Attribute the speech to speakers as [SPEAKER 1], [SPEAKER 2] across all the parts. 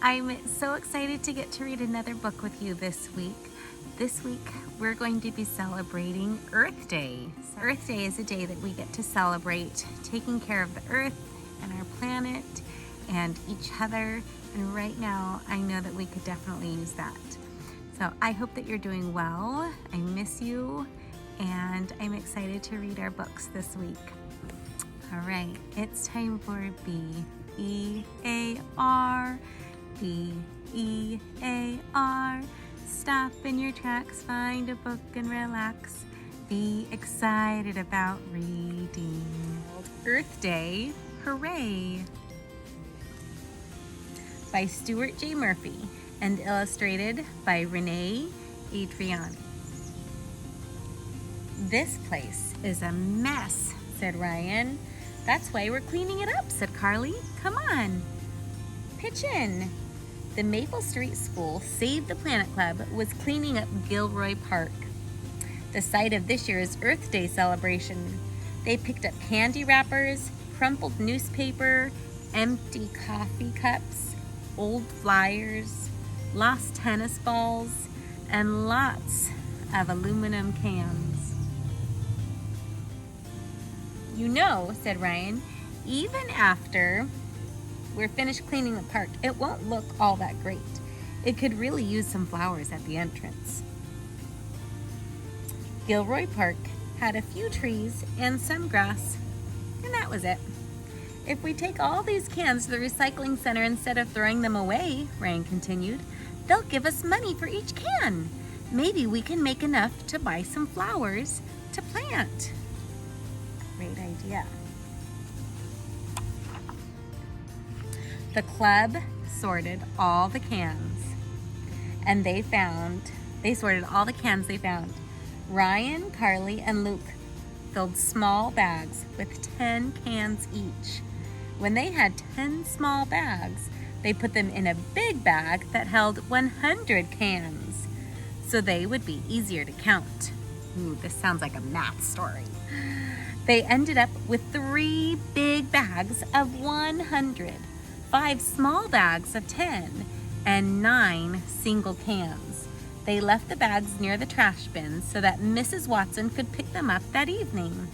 [SPEAKER 1] I'm so excited to get to read another book with you this week. This week, we're going to be celebrating Earth Day. Earth Day is a day that we get to celebrate taking care of the earth and our planet and each other. And right now, I know that we could definitely use that. So I hope that you're doing well. I miss you, and I'm excited to read our books this week. All right, it's time for B.E.A.R. B.E.A.R. Stop in your tracks, find a book and relax. Be excited about reading. Earth Day, hooray! By Stuart J. Murphy and illustrated by Renee Adriani. This place is a mess, said Ryan. That's why we're cleaning it up, said Carly. Come on, pitch in. The Maple Street School Save the Planet Club was cleaning up Gilroy Park, the site of this year's Earth Day celebration. They picked up candy wrappers, crumpled newspaper, empty coffee cups, old flyers, lost tennis balls, and lots of aluminum cans. You know, said Ryan, even after we're finished cleaning the park, it won't look all that great. It could really use some flowers at the entrance. Gilroy Park had a few trees and some grass, and that was it. If we take all these cans to the recycling center instead of throwing them away, Ryan continued, they'll give us money for each can. Maybe we can make enough to buy some flowers to plant. Great idea. The club sorted all the cans, and they sorted all the cans they found. Ryan, Carly, and Luke filled small bags with 10 cans each. When they had 10 small bags, they put them in a big bag that held 100 cans, so they would be easier to count. Ooh, this sounds like a math story. They ended up with 3 big bags of 100, 5 small bags of 10, and 9 single cans. They left the bags near the trash bins so that Mrs. Watson could pick them up that evening.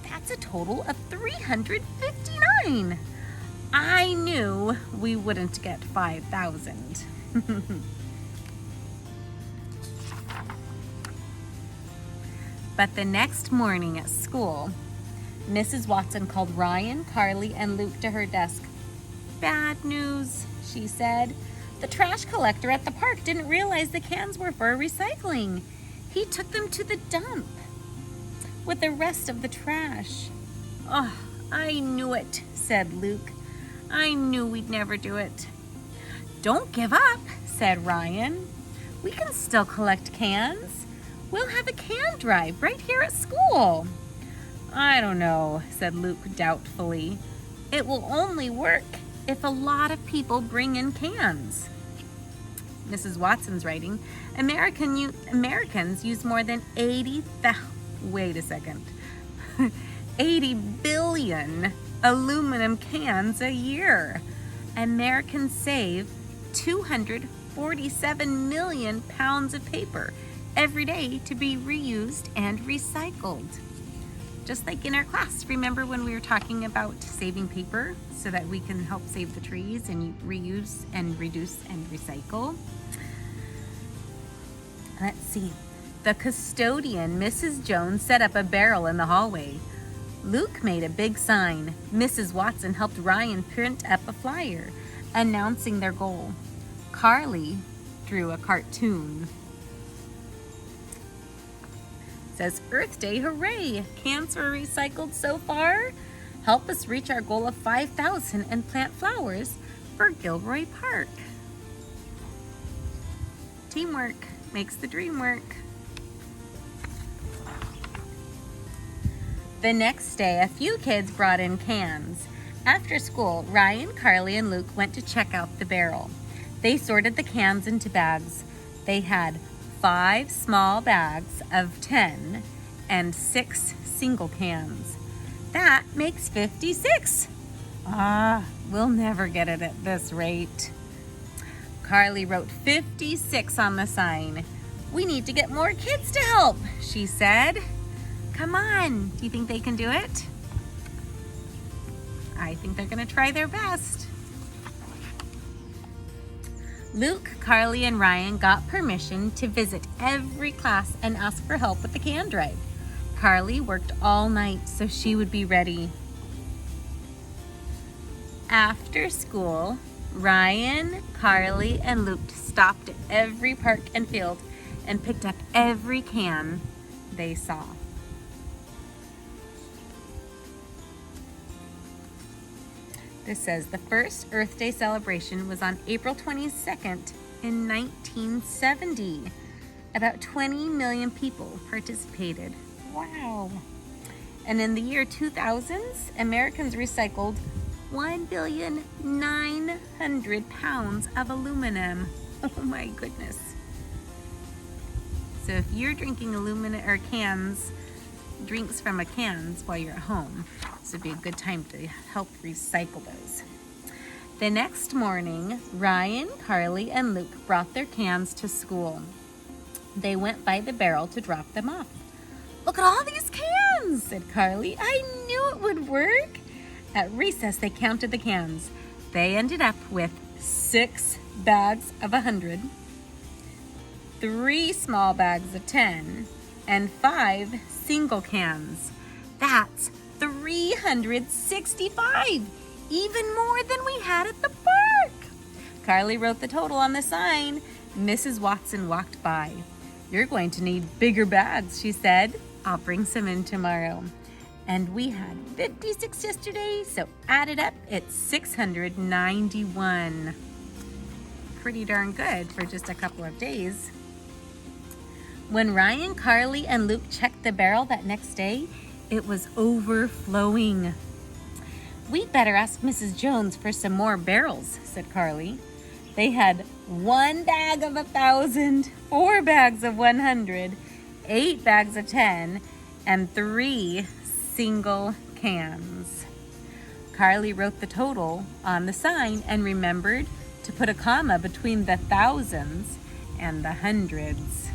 [SPEAKER 1] That's a total of 359. I knew we wouldn't get 5,000. But the next morning at school, Mrs. Watson called Ryan, Carly, and Luke to her desk. Bad news, she said. The trash collector at the park didn't realize the cans were for recycling. He took them to the dump with the rest of the trash. Oh, I knew it, said Luke. I knew we'd never do it. Don't give up, said Ryan. We can still collect cans. We'll have a can drive right here at school. I don't know, said Luke doubtfully. It will only work if a lot of people bring in cans. Mrs. Watson's writing, Americans use more than 80 billion aluminum cans a year. Americans save 247 million pounds of paper every day to be reused and recycled. Just like in our class, remember when we were talking about saving paper so that we can help save the trees and reuse and reduce and recycle? Let's see. The custodian, Mrs. Jones, set up a barrel in the hallway. Luke made a big sign. Mrs. Watson helped Ryan print up a flyer announcing their goal. Carly drew a cartoon. It says, Earth Day, hooray! Cans were recycled so far. Help us reach our goal of 5,000 and plant flowers for Gilroy Park. Teamwork makes the dream work. The next day, a few kids brought in cans. After school, Ryan, Carly, and Luke went to check out the barrel. They sorted the cans into bags. They had 5 small bags of 10 and 6 single cans. That makes 56. We'll never get it at this rate. Carly wrote 56 on the sign. "We need to get more kids to help," she said. "Come on, do you think they can do it?" I think they're gonna try their best. Luke, Carly, and Ryan got permission to visit every class and ask for help with the can drive. Carly worked all night so she would be ready. After school, Ryan, Carly, and Luke stopped at every park and field and picked up every can they saw. This says the first Earth Day celebration was on April 22nd in 1970. About 20 million people participated. Wow. And in the year 2000s, Americans recycled 1,900,000,000 pounds of aluminum. Oh my goodness. So if you're drinking aluminum or drinks from cans while you're at home, this would be a good time to help recycle those. The next morning, Ryan, Carly, and Luke brought their cans to school. They went by the barrel to drop them off. "Look at all these cans," said Carly. "I knew it would work." At recess, they counted the cans. They ended up with 6 bags of 100, 3 small bags of 10, and 5 single cans. That's 365, even more than we had at the park. Carly wrote the total on the sign. Mrs. Watson walked by. "You're going to need bigger bags," she said. "I'll bring some in tomorrow." And we had 56 yesterday, so added up, it's 691. Pretty darn good for just a couple of days. When Ryan, Carly, and Luke checked the barrel that next day, it was overflowing. "We'd better ask Mrs. Jones for some more barrels," said Carly. They had 1 bag of 1,000, 4 bags of 100, 8 bags of 10, and 3 single cans. Carly wrote the total on the sign and remembered to put a comma between the thousands and the hundreds.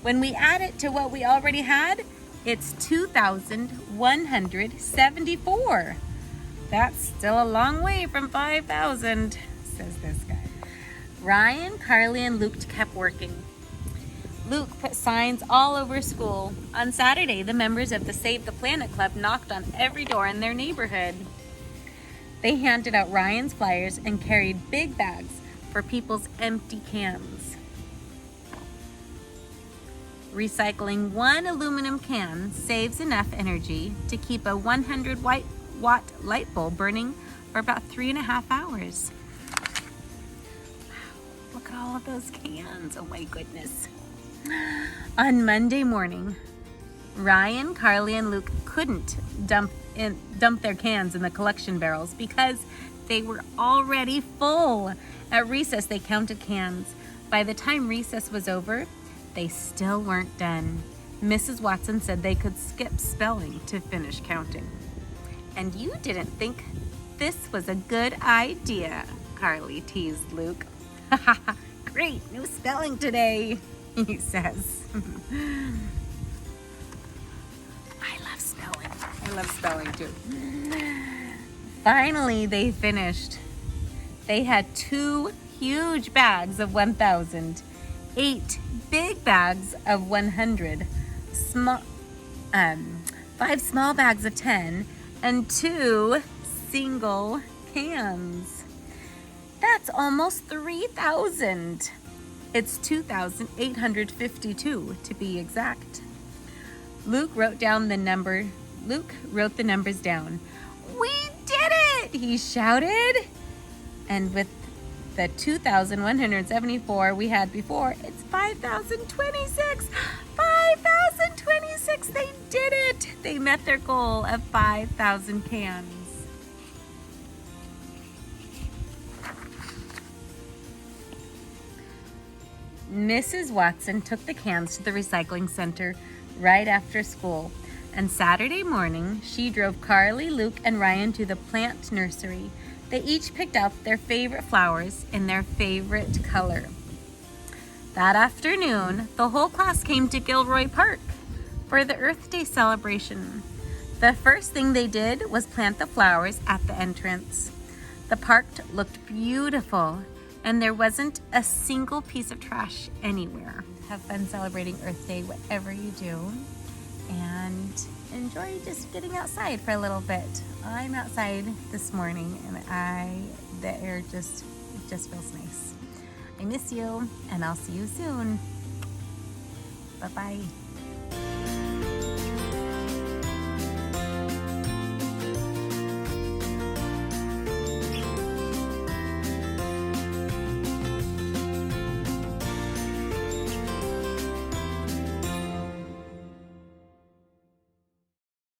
[SPEAKER 1] When we add it to what we already had, it's 2,174. "That's still a long way from 5,000, says this guy. Ryan, Carly, and Luke kept working. Luke put signs all over school. On Saturday, the members of the Save the Planet Club knocked on every door in their neighborhood. They handed out Ryan's flyers and carried big bags for people's empty cans. Recycling 1 aluminum can saves enough energy to keep a 100-watt light bulb burning for about 3.5 hours. Wow, look at all of those cans. Oh my goodness. On Monday morning, Ryan, Carly, and Luke couldn't dump their cans in the collection barrels because they were already full. At recess, they counted cans. By the time recess was over, they still weren't done. Mrs. Watson said they could skip spelling to finish counting. "And you didn't think this was a good idea," Carly teased Luke. "Ha ha ha, great, new spelling today," he says. I love spelling too. Finally, they finished. They had 2 huge bags of 1,000, 8 big bags of 100, 5 small bags of 10, and 2 single cans. That's almost 3,000. It's 2,852 to be exact. Luke wrote the numbers down. "We did it!" he shouted. And with the 2,174 we had before, it's 5,026. 5,026! They did it! They met their goal of 5,000 cans. Mrs. Watson took the cans to the recycling center right after school. And Saturday morning, she drove Carly, Luke, and Ryan to the plant nursery. They each picked out their favorite flowers in their favorite color. That afternoon, the whole class came to Gilroy Park for the Earth Day celebration. The first thing they did was plant the flowers at the entrance. The park looked beautiful, and there wasn't a single piece of trash anywhere. Have fun celebrating Earth Day, whatever you do, and enjoy just getting outside for a little bit. I'm outside this morning, and the air just feels nice. I miss you, and I'll see you soon. Bye-bye.